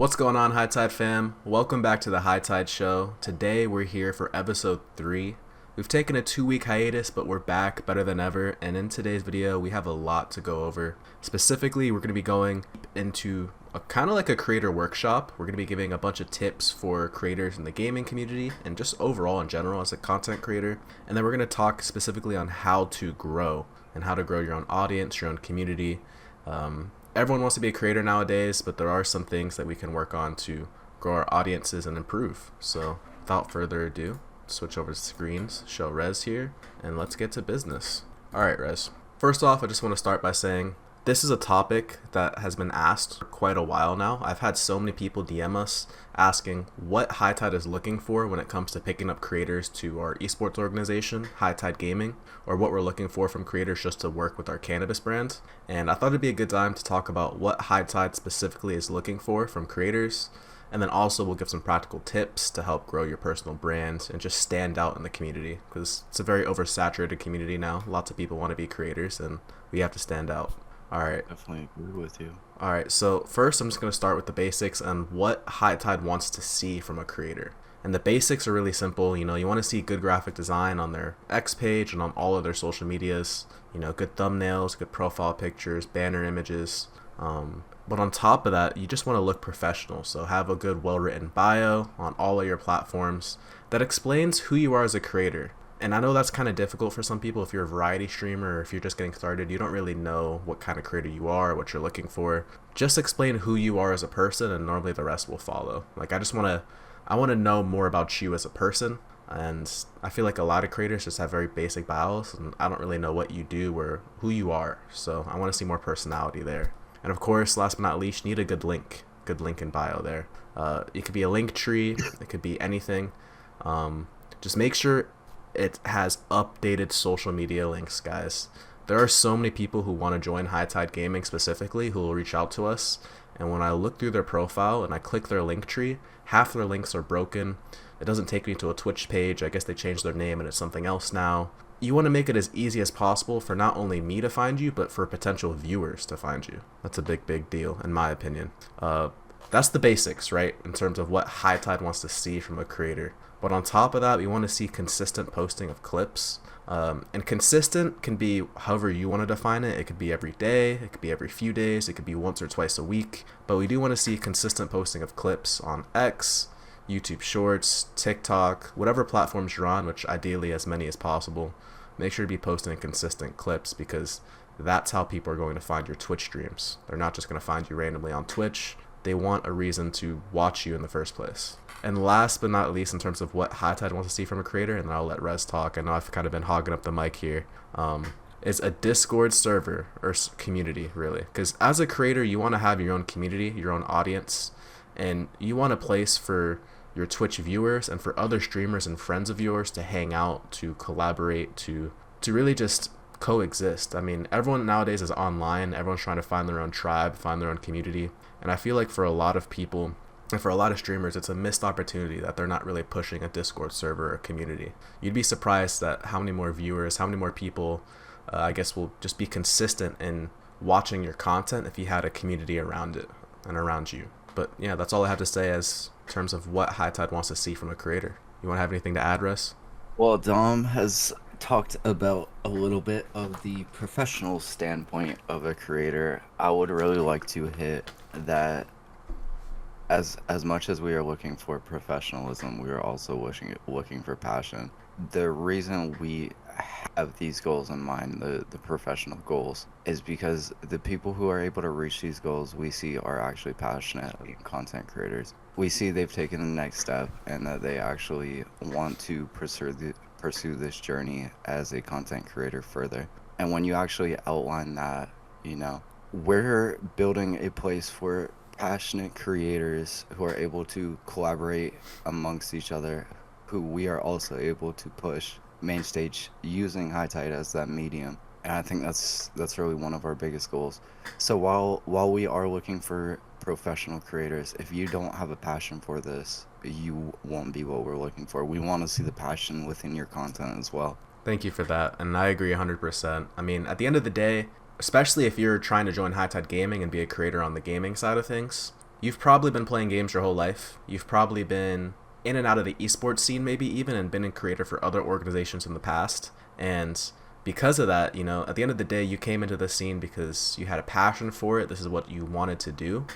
What's going on, High Tide fam? Welcome back to the High Tide Show. Today we're here for episode 3. We've taken a 2-week hiatus, but we're back better than ever, and in today's video we have a lot to go over. Specifically, we're going to be going into a kind of like a creator workshop. We're going to be giving a bunch of tips for creators in the gaming community and just overall in general as a content creator. And then we're going to talk specifically on how to grow and how to grow your own audience, your own community. Everyone wants to be a creator nowadays, but there are some things that we can work on to grow our audiences and improve. So without further ado, switch over to screens, show Res here, and let's get to business. Alright, Res. First off, I just want to start by saying this is a topic that has been asked for quite a while now. I've had so many people DM us asking what High Tide is looking for when it comes to picking up creators to our esports organization, High Tide Gaming, or what we're looking for from creators just to work with our cannabis brand. And I thought it'd be a good time to talk about what High Tide specifically is looking for from creators. And then also we'll give some practical tips to help grow your personal brand and just stand out in the community, because it's a very oversaturated community now. Lots of people want to be creators and we have to stand out. Alright. Definitely agree with you. Alright, so first I'm just going to start with the basics on what High Tide wants to see from a creator. And the basics are really simple. You want to see good graphic design on their X page and on all of their social medias. Good thumbnails, good profile pictures, banner images. But on top of that, you just want to look professional. So have a good, well-written bio on all of your platforms that explains who you are as a creator. And I know that's kind of difficult for some people. If you're a variety streamer or if you're just getting started, you don't really know what kind of creator you are, what you're looking for. Just explain who you are as a person, and normally the rest will follow. I want to know more about you as a person. And I feel like a lot of creators just have very basic bios, and I don't really know what you do or who you are. So I want to see more personality there. And of course, last but not least, you need a good link in bio there. It could be a link tree, it could be anything. Just make sure it has updated social media links, guys. There are so many people who want to join High Tide Gaming specifically who will reach out to us, and when I look through their profile and I click their link tree, half their links are broken. It doesn't take me to a Twitch page. I guess they changed their name and it's something else now. You want to make it as easy as possible for not only me to find you, but for potential viewers to find you. That's a big deal, in my opinion. That's the basics, right, in terms of what High Tide wants to see from a creator. But on top of that, we want to see consistent posting of clips. And consistent can be however you want to define it. It could be every day, it could be every few days, it could be once or twice a week. But we do want to see consistent posting of clips on X, YouTube Shorts, TikTok, whatever platforms you're on, which ideally as many as possible. Make sure to be posting consistent clips, because that's how people are going to find your Twitch streams. They're not just going to find you randomly on Twitch. They want a reason to watch you in the first place. And last but not least, in terms of what High Tide wants to see from a creator, and then I'll let Res talk. I know I've kind of been hogging up the mic here. Is a Discord server or community, really. Because as a creator, you want to have your own community, your own audience, and you want a place for your Twitch viewers and for other streamers and friends of yours to hang out, to collaborate, to really just coexist. I mean, everyone nowadays is online. Everyone's trying to find their own tribe, find their own community. And I feel like for a lot of people, and for a lot of streamers, it's a missed opportunity that they're not really pushing a Discord server or community. You'd be surprised at how many more viewers, how many more people, I guess, will just be consistent in watching your content if you had a community around it and around you. But yeah, that's all I have to say as in terms of what High Tide wants to see from a creator. You want to have anything to add, Russ? Well, Dom has talked about a little bit of the professional standpoint of a creator. I would really like to hit that as much as we are looking for professionalism, we are also looking for passion. The reason we have these goals in mind, the professional goals, is because the people who are able to reach these goals we see are actually passionate content creators. We see they've taken the next step and that they actually want to pursue this journey as a content creator further. And when you actually outline that, we're building a place for passionate creators who are able to collaborate amongst each other, who we are also able to push main stage using High Tide as that medium. And I think that's really one of our biggest goals. So while we are looking for professional creators, if you don't have a passion for this, you won't be what we're looking for. We want to see the passion within your content as well. Thank you for that, and I agree 100%. I mean, at the end of the day, especially if you're trying to join High Tide Gaming and be a creator on the gaming side of things, you've probably been playing games your whole life. You've probably been in and out of the esports scene maybe even, and been a creator for other organizations in the past. And because of that, you know, at the end of the day, you came into the scene because you had a passion for it. This is what you wanted to do.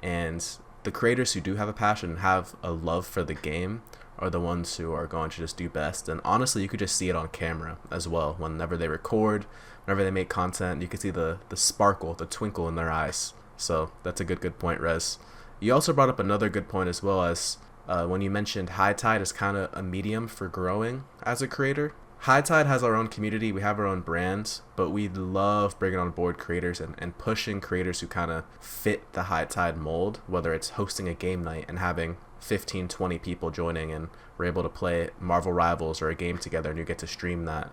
And the creators who do have a passion, have a love for the game, are the ones who are going to just do best. And honestly, you could just see it on camera as well. Whenever they record, whenever they make content, you can see the sparkle, the twinkle in their eyes. So that's a good point, Res. You also brought up another good point as well, as when you mentioned High Tide is kind of a medium for growing as a creator. High Tide has our own community, we have our own brands, but we love bringing on board creators and pushing creators who kind of fit the High Tide mold, whether it's hosting a game night and having 15, 20 people joining, and we're able to play Marvel Rivals or a game together and you get to stream that.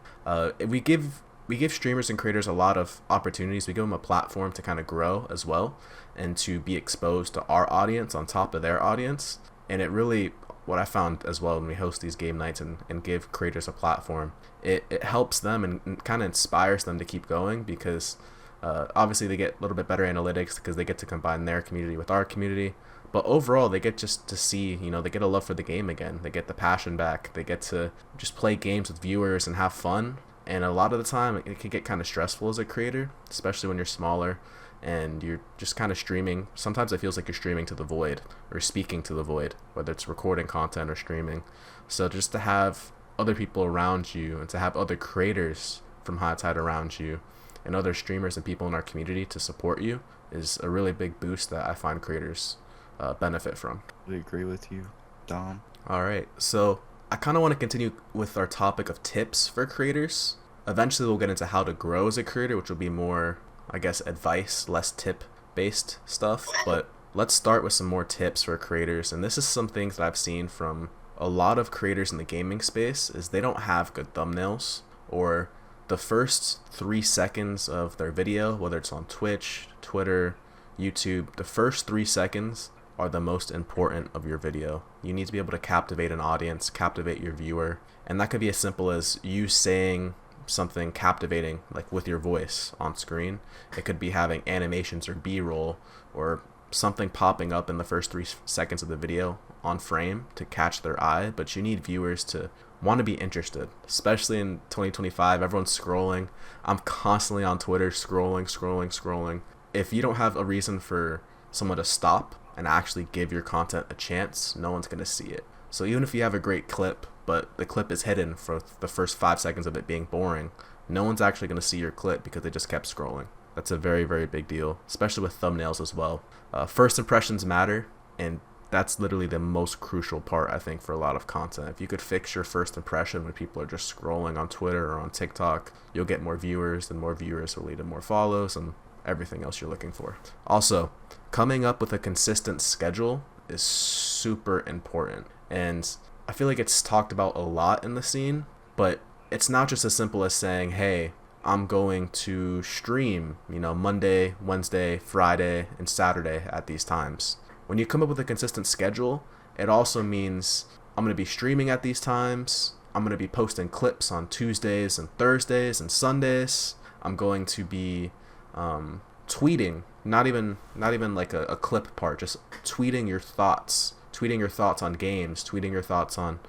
We give streamers and creators a lot of opportunities. We give them a platform to kind of grow as well and to be exposed to our audience on top of their audience. And it really, what I found as well when we host these game nights and give creators a platform, it helps them and kind of inspires them to keep going, because obviously they get a little bit better analytics because they get to combine their community with our community. But overall, they get just to see, you know, they get a love for the game again. They get the passion back. They get to just play games with viewers and have fun. And a lot of the time, it can get kind of stressful as a creator, especially when you're smaller and you're just kind of streaming. Sometimes it feels like you're streaming to the void or speaking to the void, whether it's recording content or streaming. So just to have other people around you and to have other creators from High Tide around you and other streamers and people in our community to support you is a really big boost that I find creators benefit from. I agree with you, Dom. All right, so I kind of want to continue with our topic of tips for creators. Eventually we'll get into how to grow as a creator, which will be more, I guess, advice, less tip based stuff. But let's start with some more tips for creators. And this is some things that I've seen from a lot of creators in the gaming space, is they don't have good thumbnails, or the first 3 seconds of their video, whether it's on Twitch, Twitter, YouTube, the first 3 seconds are the most important of your video. You need to be able to captivate an audience, captivate your viewer. And that could be as simple as you saying something captivating, like with your voice on screen. It could be having animations or B-roll or something popping up in the first 3 seconds of the video on frame to catch their eye. But you need viewers to want to be interested, especially in 2025. Everyone's scrolling. I'm constantly on Twitter scrolling. If you don't have a reason for someone to stop and actually give your content a chance, no one's going to see it. So even if you have a great clip, but the clip is hidden for the first 5 seconds of it being boring, no one's actually going to see your clip because they just kept scrolling. That's a very, very big deal, especially with thumbnails as well. First impressions matter, and that's literally the most crucial part, I think, for a lot of content. If you could fix your first impression when people are just scrolling on Twitter or on TikTok, you'll get more viewers, and more viewers will lead to more follows and everything else you're looking for. Also, coming up with a consistent schedule is super important. And I feel like it's talked about a lot in the scene, but it's not just as simple as saying, hey, I'm going to stream, Monday, Wednesday, Friday, and Saturday at these times. When you come up with a consistent schedule, it also means I'm going to be streaming at these times. I'm going to be posting clips on Tuesdays and Thursdays and Sundays. I'm going to be tweeting, not even like a clip part, just tweeting your thoughts on games, tweeting your thoughts on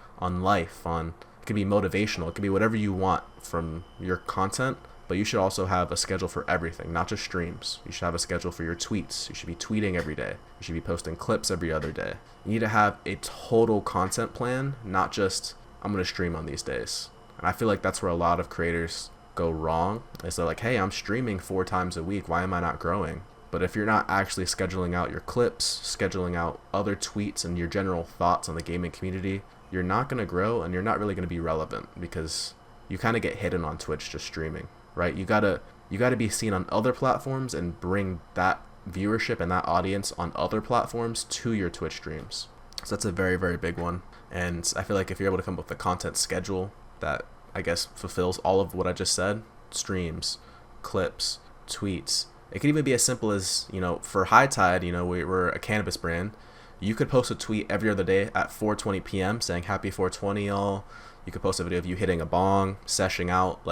life, it could be motivational, it could be whatever you want from your content. But you should also have a schedule for everything, not just streams. You should have a schedule for your tweets. You should be tweeting every day. You should be posting clips every other day. You need to have a total content plan, not just, I'm going to stream on these days. And I feel like that's where a lot of creators go wrong. Is they're like, hey, I'm streaming 4 times a week. Why am I not growing? But if you're not actually scheduling out your clips, scheduling out other tweets and your general thoughts on the gaming community, you're not going to grow, and you're not really going to be relevant, because you kind of get hidden on Twitch just streaming. Right? You gotta be seen on other platforms and bring that viewership and that audience on other platforms to your Twitch streams. So that's a very, very big one. And I feel like if you're able to come up with a content schedule that, I guess, fulfills all of what I just said, streams, clips, tweets. It could even be as simple as, for High Tide, we're a cannabis brand. You could post a tweet every other day at 4:20 p.m. saying happy 420, y'all. You could post a video of you hitting a bong, seshing out,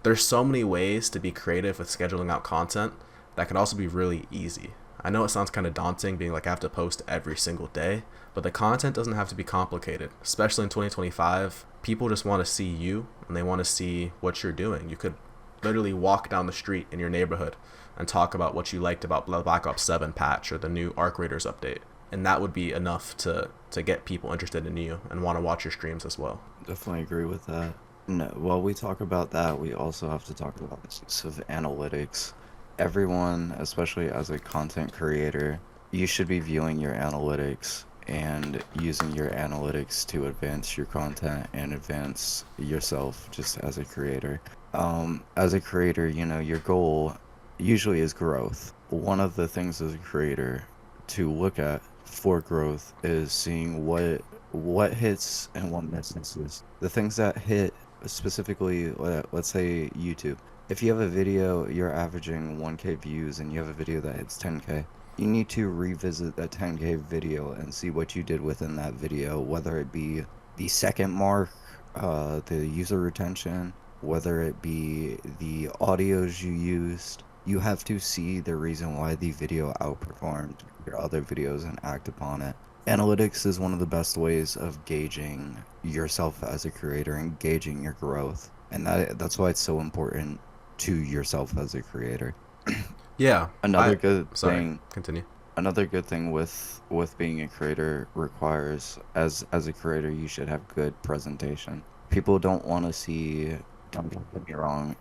there's so many ways to be creative with scheduling out content that can also be really easy, I know it sounds kind of daunting being like I have to post every single day, but the content doesn't have to be complicated. Especially in 2025, people just want to see you and they want to see what you're doing. You could literally walk down the street in your neighborhood and talk about what you liked about Black Ops 7 patch or the new Arc Raiders update. And that would be enough to get people interested in you and want to watch your streams as well. Definitely agree with that. No, while we talk about that, we also have to talk about the use of analytics. Everyone, especially as a content creator, you should be viewing your analytics and using your analytics to advance your content and advance yourself just as a creator. As a creator, you know, your goal usually is growth. One of the things as a creator to look at for growth is seeing what hits and what misses. The things that hit specifically, let's say YouTube. If you have a video, you're averaging 1K views and you have a video that hits 10K, you need to revisit that 10K video and see what you did within that video, whether it be the second mark, the user retention, whether it be the audios you used. You have to see the reason why the video outperformed your other videos and act upon it. Analytics is one of the best ways of gauging yourself as a creator and gauging your growth. And that's why it's so important to yourself as a creator. Yeah. Another good thing. Continue. Another good thing with being a creator requires, as a creator, you should have good presentation. People don't want to see, don't get me wrong,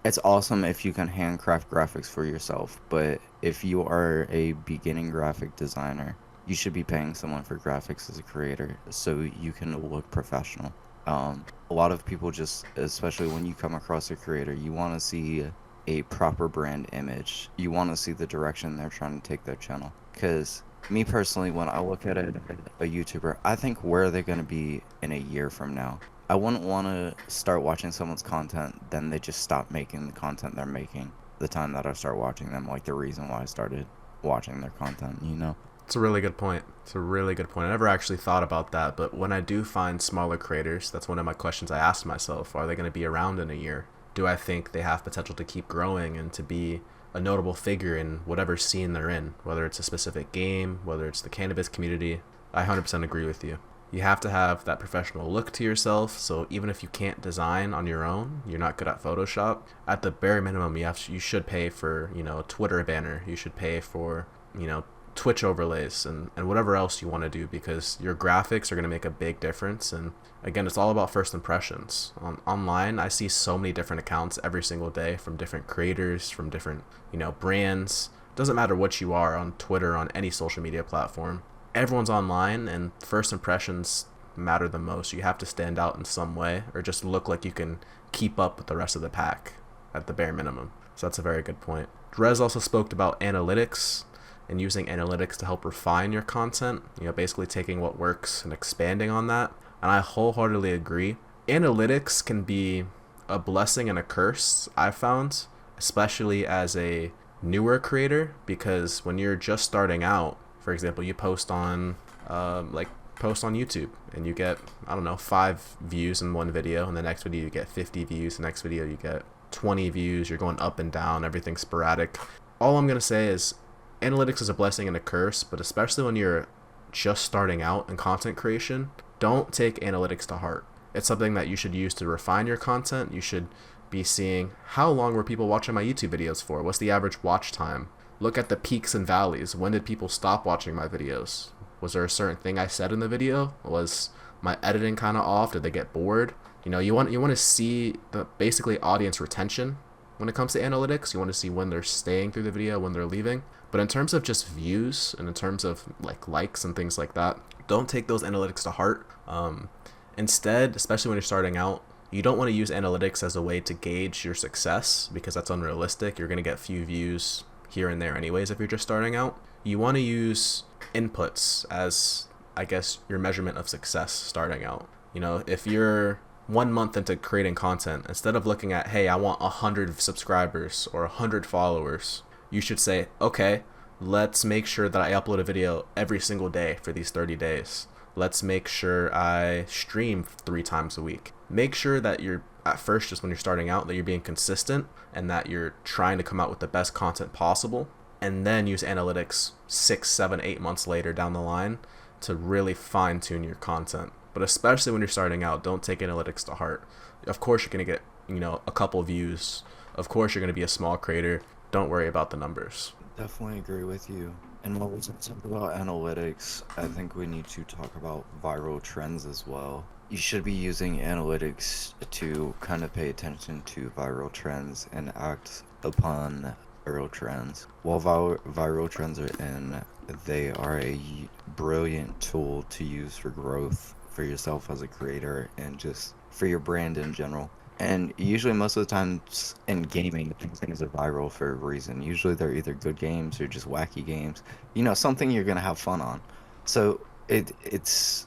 it's awesome if you can handcraft graphics for yourself, but if you are a beginning graphic designer, you should be paying someone for graphics as a creator so you can look professional. A lot of people just, especially when you come across a creator, you want to see a proper brand image. You want to see the direction they're trying to take their channel. Because me personally, when I look at a YouTuber, I think where are they going to be in a year from now? I wouldn't want to start watching someone's content, then they just stop making the content they're making the time that I start watching them, like the reason why I started watching their content, you know? It's a really good point. I never actually thought about that, but when I do find smaller creators, that's one of my questions I ask myself. Are they going to be around in a year? Do I think they have potential to keep growing and to be a notable figure in whatever scene they're in, whether it's a specific game, whether it's the cannabis community? I 100% agree with you. You have to have that professional look to yourself, so even if you can't design on your own, you're not good at Photoshop, at the bare minimum, you should pay for, a Twitter banner. You should pay for, Twitch overlays and whatever else you want to do, because your graphics are going to make a big difference. And again, it's all about first impressions. Online, I see so many different accounts every single day from different creators, from different, brands. Doesn't matter what you are on Twitter, on any social media platform. Everyone's online, and first impressions matter the most. You have to stand out in some way or just look like you can keep up with the rest of the pack at the bare minimum. So that's a very good point. Res also spoke about analytics and using analytics to help refine your content, basically taking what works and expanding on that. And I wholeheartedly agree. Analytics can be a blessing and a curse, I've found, especially as a newer creator, because when you're just starting out, for example, you post on YouTube and you get, 5 views in one video, and the next video you get 50 views, the next video you get 20 views, you're going up and down, everything's sporadic. All I'm going to say is analytics is a blessing and a curse, but especially when you're just starting out in content creation, don't take analytics to heart. It's something that you should use to refine your content. You should be seeing how long were people watching my YouTube videos for? What's the average watch time? Look at the peaks and valleys. When did people stop watching my videos? Was there a certain thing I said in the video? Was my editing kind of off? Did they get bored? You want to see the basically audience retention when it comes to analytics. You want to see when they're staying through the video, when they're leaving. But in terms of just views and in terms of likes and things like that, don't take those analytics to heart. Instead, especially when you're starting out, you don't want to use analytics as a way to gauge your success, because that's unrealistic. You're going to get few views here and there anyways if you're just starting out. You want to use inputs as, I guess, your measurement of success starting out. If you're 1 month into creating content, instead of looking at, hey, I want 100 subscribers or 100 followers, you should say, okay, let's make sure that I upload a video every single day for these 30 days. Let's make sure I stream 3 times a week. Make sure that you're, at first, just when you're starting out, that you're being consistent and that you're trying to come out with the best content possible. and then use analytics 6, 7, 8 months later down the line to really fine tune your content. But especially when you're starting out, don't take analytics to heart. Of course you're going to get, a couple views. Of course you're going to be a small creator. Don't worry about the numbers. Definitely agree with you. And while we talk about analytics, I think we need to talk about viral trends as well. You should be using analytics to kind of pay attention to viral trends and act upon viral trends. While viral trends are in, they are a brilliant tool to use for growth for yourself as a creator and just for your brand in general. And usually most of the times in gaming, things are viral for a reason. Usually they're either good games or just wacky games. Something you're going to have fun on. So it's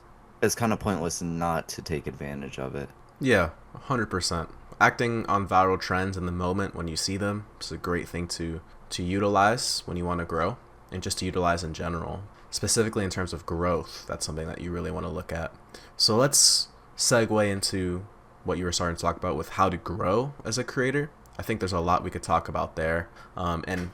kind of pointless not to take advantage of it. Yeah, 100%. Acting on viral trends in the moment when you see them is a great thing to utilize when you want to grow, and just to utilize in general. Specifically in terms of growth, that's something that you really want to look at. So let's segue into what you were starting to talk about with how to grow as a creator. I think there's a lot we could talk about there. And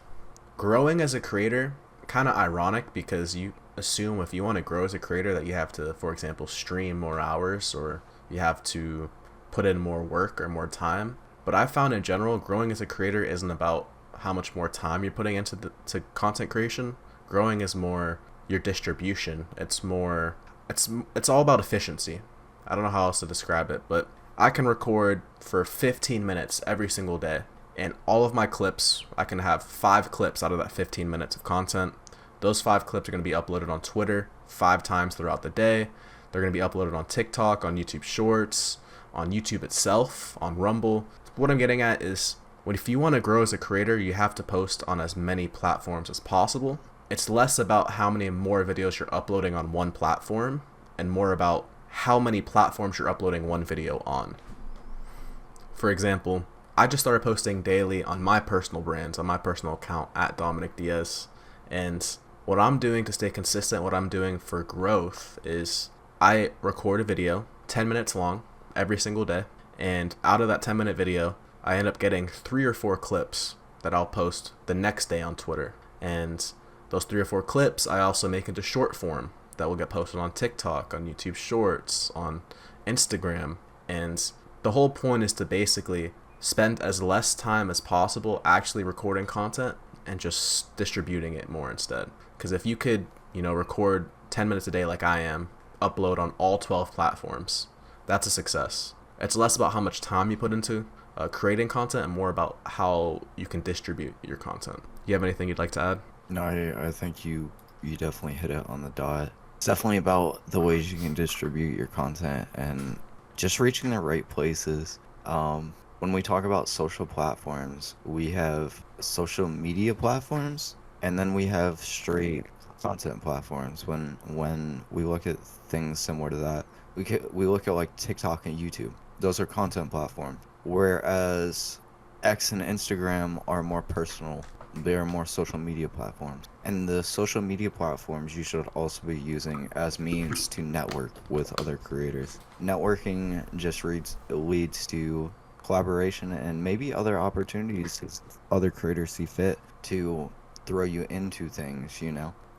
growing as a creator, kind of ironic, because you assume if you want to grow as a creator that you have to, for example, stream more hours, or you have to put in more work or more time. But I found in general, growing as a creator isn't about how much more time you're putting into to content creation. Growing is more your distribution. It's all about efficiency. I don't know how else to describe it, but I can record for 15 minutes every single day, and all of my clips, I can have 5 clips out of that 15 minutes of content. Those 5 clips are going to be uploaded on Twitter 5 times throughout the day. They're going to be uploaded on TikTok, on YouTube Shorts, on YouTube itself, on Rumble. What I'm getting at is, if you want to grow as a creator, you have to post on as many platforms as possible. It's less about how many more videos you're uploading on one platform, and more about how many platforms you're uploading one video on. For example, I just started posting daily on my personal brands, on my personal account at Dominick Diaz. And what I'm doing to stay consistent, what I'm doing for growth, is I record a video 10 minutes long every single day. And out of that 10-minute video, I end up getting 3 or 4 clips that I'll post the next day on Twitter. And those 3 or 4 clips I also make into short form that will get posted on TikTok, on YouTube Shorts, on Instagram. And the whole point is to basically spend as less time as possible actually recording content and just distributing it more instead. Because if you could, record 10 minutes a day like I am, upload on all 12 platforms, that's a success. It's less about how much time you put into creating content and more about how you can distribute your content. You have anything you'd like to add? No, I think you definitely hit it on the dot. It's definitely about the ways you can distribute your content and just reaching the right places. When we talk about social platforms, we have social media platforms, and then we have straight content platforms. When we look at things similar to that, we look at like TikTok and YouTube. Those are content platforms, whereas X and Instagram are more personal. They are more social media platforms. And the social media platforms you should also be using as means to network with other creators. Networking just leads to collaboration and maybe other opportunities if other creators see fit to throw you into things,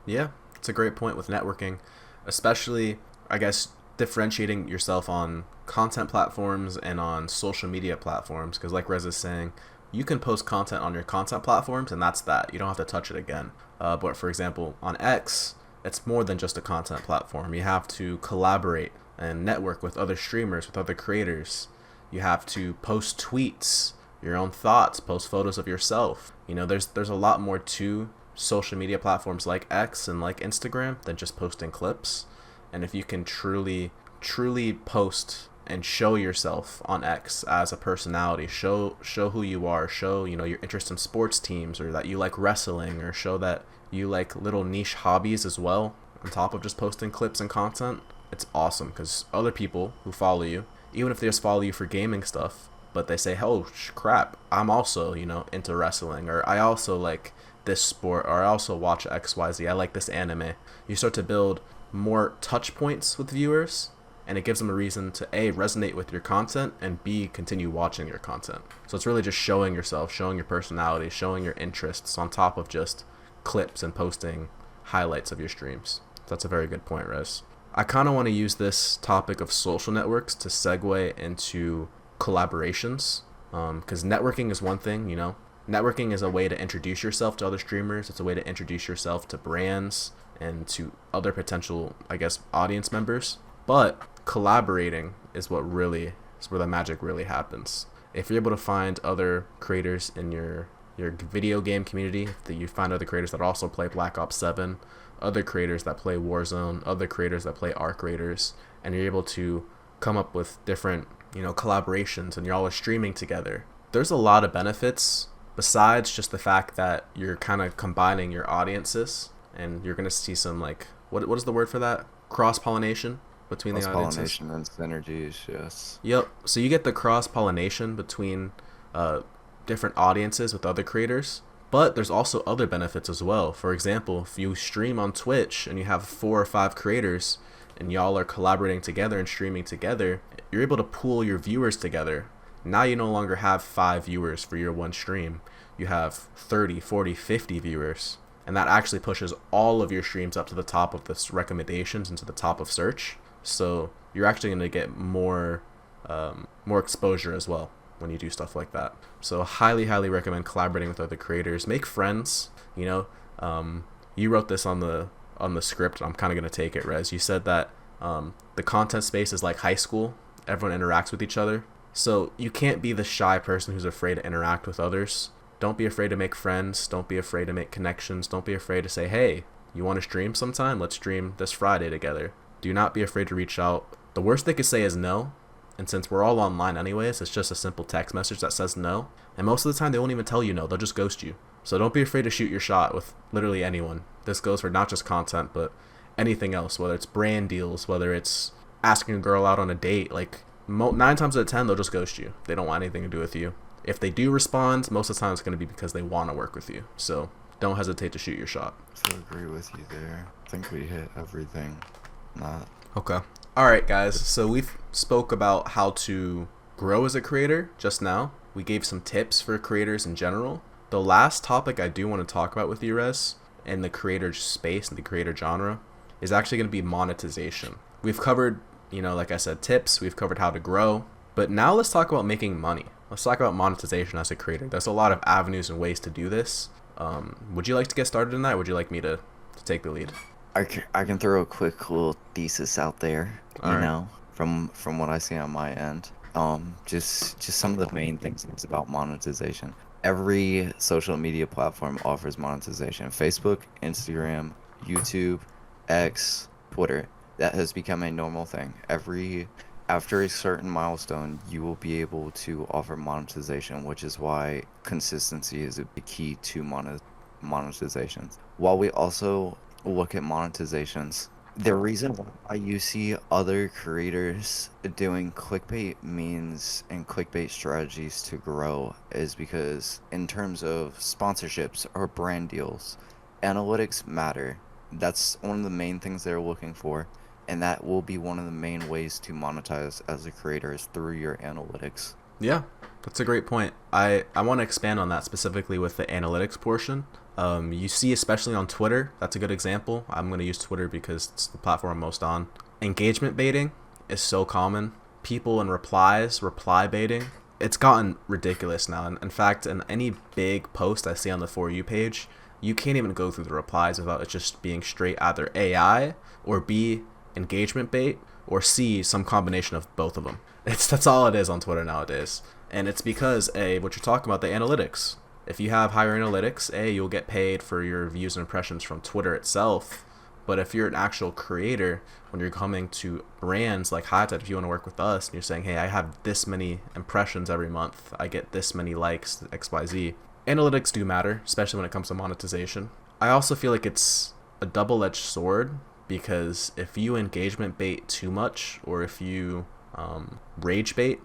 Yeah, it's a great point with networking, especially, I guess, differentiating yourself on content platforms and on social media platforms. Because like Rez is saying, you can post content on your content platforms and that's that. You don't have to touch it again. But for example, on X, it's more than just a content platform. You have to collaborate and network with other streamers, with other creators. You have to post tweets, your own thoughts, post photos of yourself. There's a lot more to social media platforms like X and like Instagram than just posting clips. And if you can truly post and show yourself on X as a personality, show who you are, show your interest in sports teams, or that you like wrestling, or show that you like little niche hobbies as well, on top of just posting clips and content, it's awesome. Because other people who follow you, even if they just follow you for gaming stuff, but they say, oh crap, I'm also into wrestling, or I also like this sport, or I also watch XYZ, I like this anime. You start to build more touch points with viewers, and it gives them a reason to A, resonate with your content, and B, continue watching your content. So it's really just showing yourself, showing your personality, showing your interests, on top of just clips and posting highlights of your streams. That's a very good point, Res. I kind of want to use this topic of social networks to segue into collaborations, because networking is one thing, you know. Networking is a way to introduce yourself to other streamers. It's a way to introduce yourself to brands and to other potential, I guess, audience members. But collaborating is what really is where the magic really happens. If you're able to find other creators in your video game community, that you find other creators that also play Black Ops 7, other creators that play Warzone, other creators that play Arc Raiders, and you're able to come up with different, you know, collaborations, and you're all streaming together. There's a lot of benefits besides just the fact that you're kind of combining your audiences, and you're going to see some, like, what is the word for that? Cross-pollination between the audiences. Cross-pollination and synergies, yes. Yep. So you get the cross-pollination between different audiences with other creators, but there's also other benefits as well. For example, if you stream on Twitch and you have 4 or 5 creators and y'all are collaborating together and streaming together, you're able to pool your viewers together. Now you no longer have 5 viewers for your one stream. You have 30, 40, 50 viewers. And that actually pushes all of your streams up to the top of the recommendations and to the top of search. So you're actually going to get more exposure as well when you do stuff like that. So highly recommend collaborating with other creators. Make friends. You know, you wrote this on the script. I'm kind of going to take it, Rez. You said that the content space is like high school. Everyone interacts with each other. So you can't be the shy person who's afraid to interact with others. Don't be afraid to make friends. Don't be afraid to make connections. Don't be afraid to say, hey, you want to stream sometime? Let's stream this Friday together. Do not be afraid to reach out. The worst they could say is no. And since we're all online anyways, it's just a simple text message that says no. And most of the time, they won't even tell you no. They'll just ghost you. So don't be afraid to shoot your shot with literally anyone. This goes for not just content, but anything else, whether it's brand deals, whether it's asking a girl out on a date. Like 9 times out of 10, they'll just ghost you. They don't want anything to do with you. If they do respond, most of the time it's going to be because they want to work with you. So don't hesitate to shoot your shot. I agree with you there. I think we hit everything. Okay. All right, guys. So we've spoke about how to grow as a creator just now. We gave some tips for creators in general. The last topic I do want to talk about with you, Res, in the creator space and the creator genre is actually going to be monetization. We've covered, you know, like I said, tips. We've covered how to grow. But now let's talk about making money. Let's talk about monetization as a creator. There's a lot of avenues and ways to do this. Would you like to get started in that, or would you like me to take the lead? I can throw a quick little thesis out there, know, from what I see on my end. Just some of the main things about monetization. Every social media platform offers monetization. Facebook, Instagram, YouTube, X, Twitter. That has become a normal thing. After a certain milestone, you will be able to offer monetization, which is why consistency is a big key to monetizations. While we also look at monetizations, the reason why you see other creators doing clickbait means and clickbait strategies to grow is because in terms of sponsorships or brand deals, analytics matter. That's one of the main things they're looking for, and that will be one of the main ways to monetize as a creator is through your analytics. Yeah, that's a great point. I want to expand on that specifically with the analytics portion. You see, especially on Twitter, that's a good example. I'm going to use Twitter because it's the platform I'm most on. Engagement baiting is so common. People in reply baiting. It's gotten ridiculous now. In fact, in any big post I see on the For You page, you can't even go through the replies without it just being straight either AI or B, engagement bait, or C, some combination of both of them. That's all it is on Twitter nowadays. And it's because, A, what you're talking about, the analytics. If you have higher analytics, A, you'll get paid for your views and impressions from Twitter itself. But if you're an actual creator, when you're coming to brands like High Tide, if you want to work with us and you're saying, hey, I have this many impressions every month, I get this many likes, XYZ, analytics do matter, especially when it comes to monetization. I also feel like it's a double-edged sword because if you engagement bait too much, or if you rage bait,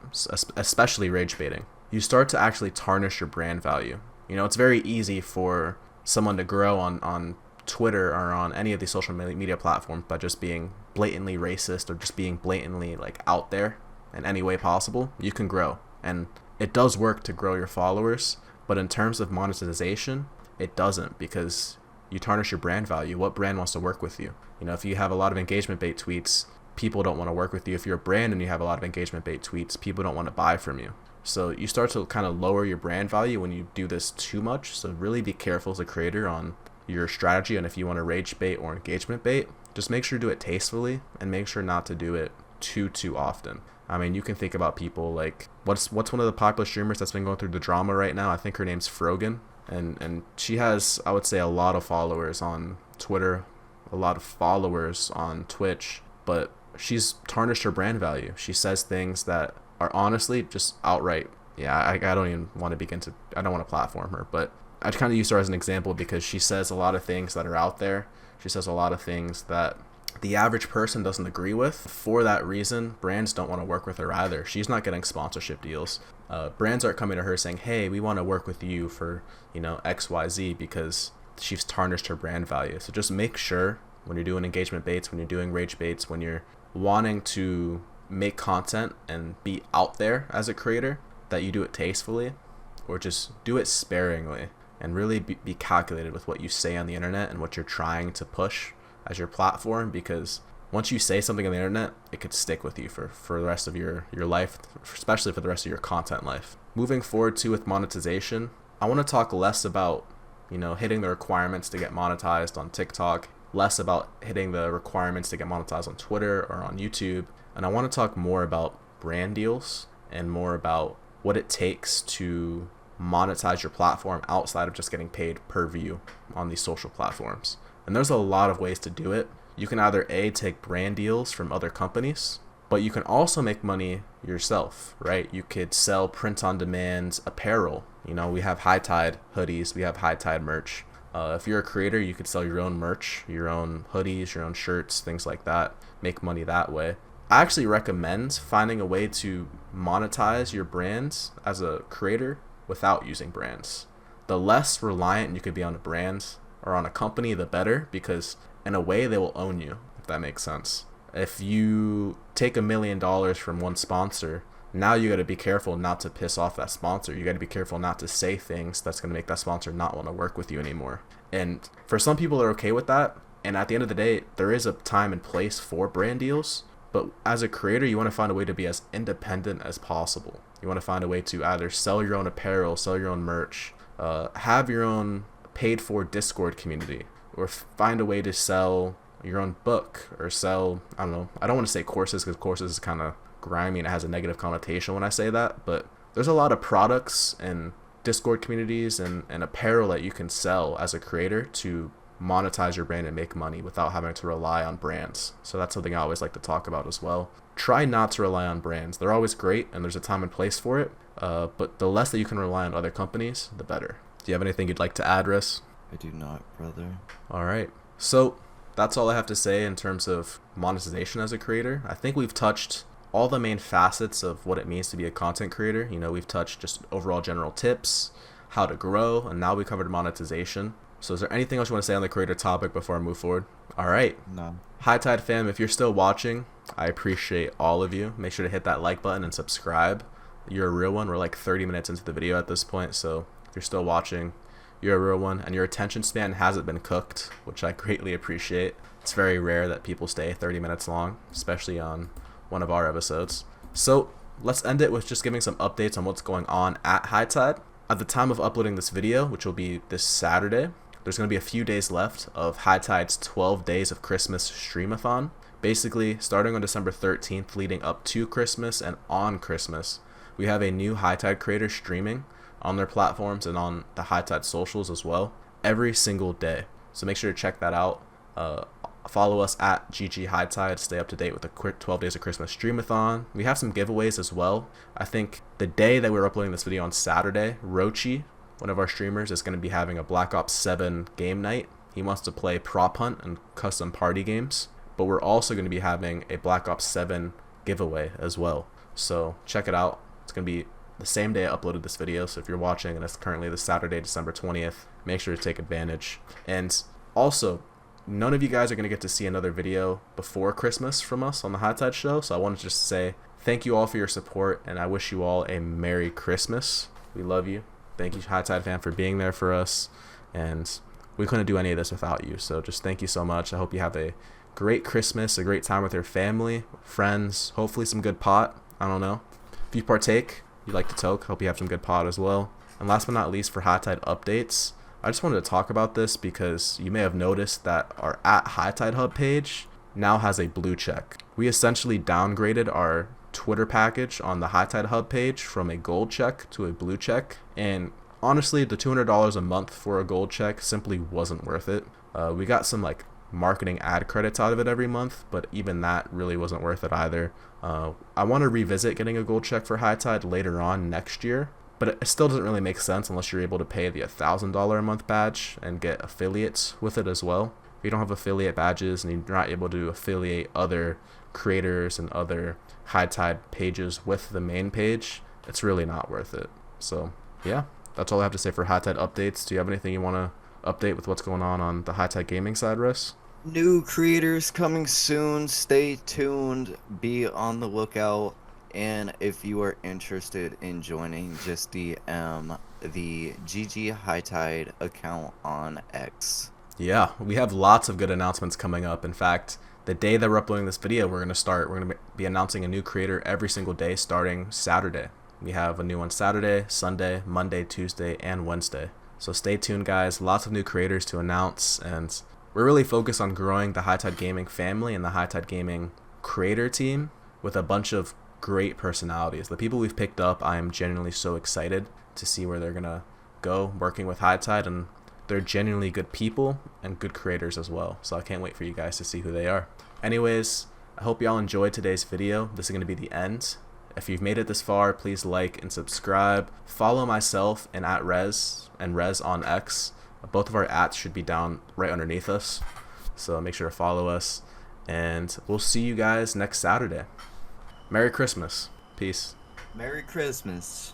especially rage baiting, you start to actually tarnish your brand value. You know, it's very easy for someone to grow on Twitter or on any of these social media platforms by just being blatantly racist or just being blatantly like out there in any way possible. You can grow, and it does work to grow your followers, but in terms of monetization, it doesn't, because you tarnish your brand value. What brand wants to work with you? You know, if you have a lot of engagement bait tweets, people don't want to work with you. If you're a brand and you have a lot of engagement bait tweets, people don't want to buy from you. So you start to kind of lower your brand value when you do this too much. So really be careful as a creator on your strategy, and if you want to rage bait or engagement bait, just make sure to do it tastefully and make sure not to do it too often. I mean, you can think about people like, what's one of the popular streamers that's been going through the drama right now? I think her name's Frogan, and she has, I would say, a lot of followers on Twitter, a lot of followers on Twitch, but she's tarnished her brand value. She says things that are honestly just outright, I don't even want to I don't want to platform her, but I kind of use her as an example because she says a lot of things that are out there. She says a lot of things that the average person doesn't agree with. For that reason, brands don't want to work with her either. She's not getting sponsorship deals. Brands aren't coming to her saying, hey, we want to work with you for, XYZ, because she's tarnished her brand value. So just make sure when you're doing engagement baits, when you're doing rage baits, when you're wanting to make content and be out there as a creator, that you do it tastefully, or just do it sparingly, and really be calculated with what you say on the internet and what you're trying to push as your platform, because once you say something on the internet, it could stick with you for the rest of your life, especially for the rest of your content life. Moving forward to with monetization, I want to talk less about, hitting the requirements to get monetized on TikTok, less about hitting the requirements to get monetized on Twitter or on YouTube, and I want to talk more about brand deals and more about what it takes to monetize your platform outside of just getting paid per view on these social platforms. And there's a lot of ways to do it. You can either take brand deals from other companies, but you can also make money yourself, right? You could sell print on demand apparel. We have High Tide hoodies, we have High Tide merch. If you're a creator, you could sell your own merch, your own hoodies, your own shirts, things like that, make money that way. I actually recommend finding a way to monetize your brands as a creator without using brands. The less reliant you could be on a brand or on a company, the better, because in a way they will own you, if that makes sense. If you take $1 million from one sponsor, now you got to be careful not to piss off that sponsor. You got to be careful not to say things that's going to make that sponsor not want to work with you anymore. And for some people, they're okay with that. And at the end of the day, there is a time and place for brand deals. But as a creator, you want to find a way to be as independent as possible. You want to find a way to either sell your own apparel, sell your own merch, have your own paid for Discord community, or find a way to sell your own book, or sell, I don't want to say courses, because courses is kind of grimy and it has a negative connotation when I say that, but there's a lot of products and Discord communities and apparel that you can sell as a creator to monetize your brand and make money without having to rely on brands. So that's something I always like to talk about as well. Try not to rely on brands. They're always great and there's a time and place for it, but the less that you can rely on other companies, the better. Do you have anything you'd like to add, Res? I do not, brother. All right. So that's all I have to say in terms of monetization as a creator. I think we've touched all the main facets of what it means to be a content creator. We've touched just overall general tips, how to grow, and now we covered monetization. So is there anything else you want to say on the creator topic before I move forward? All right. No. High Tide fam, if you're still watching, I appreciate all of you. Make sure to hit that like button and subscribe. You're a real one. We're like 30 minutes into the video at this point, so if you're still watching, you're a real one, and your attention span hasn't been cooked, which I greatly appreciate. It's very rare that people stay 30 minutes long, especially on one of our episodes. So let's end it with just giving some updates on what's going on at High Tide. At the time of uploading this video, which will be this Saturday, there's going to be a few days left of High Tide's 12 Days of Christmas Streamathon. Basically, starting on December 13th, leading up to Christmas and on Christmas, we have a new High Tide creator streaming on their platforms and on the High Tide socials as well, every single day. So make sure to check that out. Follow us at GG High Tide. Stay up to date with the 12 Days of Christmas Streamathon. We have some giveaways as well. I think the day that we're uploading this video on Saturday, Rochi, one of our streamers, is going to be having a Black Ops 7 game night. He wants to play prop hunt and custom party games, but we're also going to be having a Black Ops 7 giveaway as well. So check it out. It's going to be the same day I uploaded this video, so if you're watching and it's currently the Saturday, December 20th, make sure to take advantage. And also, none of you guys are going to get to see another video before Christmas from us on the High Tide Show, so I wanted to just say thank you all for your support, and I wish you all a Merry Christmas. We love you. Thank you, High Tide fam, for being there for us, and we couldn't do any of this without you. So just thank you so much. I hope you have a great Christmas, a great time with your family, friends, hopefully some good pot. I don't know. If you partake, you like to toke, hope you have some good pot as well. And last but not least, for High Tide updates, I just wanted to talk about this because you may have noticed that our at High Tide Hub page now has a blue check. We essentially downgraded our Twitter package on the High Tide Hub page from a gold check to a blue check, and honestly, the $200 a month for a gold check simply wasn't worth it. We got some like marketing ad credits out of it every month, but even that really wasn't worth it either. I want to revisit getting a gold check for High Tide later on next year, but it still doesn't really make sense unless you're able to pay the $1,000 a month badge and get affiliates with it as well. If you don't have affiliate badges and you're not able to affiliate other creators and other High Tide pages with the main page, it's really not worth it. So yeah, that's all I have to say for High Tide updates. Do you have anything you want to update with what's going on the High Tide gaming side, Russ? New creators coming soon. Stay tuned. Be on the lookout. And if you are interested in joining, just DM the GG High Tide account on X. Yeah, we have lots of good announcements coming up. In fact, the day that we're uploading this video, we're going to be announcing a new creator every single day starting Saturday. We have a new one Saturday, Sunday, Monday, Tuesday, and Wednesday. So stay tuned, guys. Lots of new creators to announce, and we're really focused on growing the High Tide Gaming family and the High Tide Gaming creator team with a bunch of great personalities. The people we've picked up, I am genuinely so excited to see where they're going to go working with High Tide, and they're genuinely good people and good creators as well. So I can't wait for you guys to see who they are. Anyways, I hope y'all enjoyed today's video. This is going to be the end. If you've made it this far, please like and subscribe. Follow myself and at Res and Res on X. Both of our ats should be down right underneath us. So make sure to follow us. And we'll see you guys next Saturday. Merry Christmas. Peace. Merry Christmas.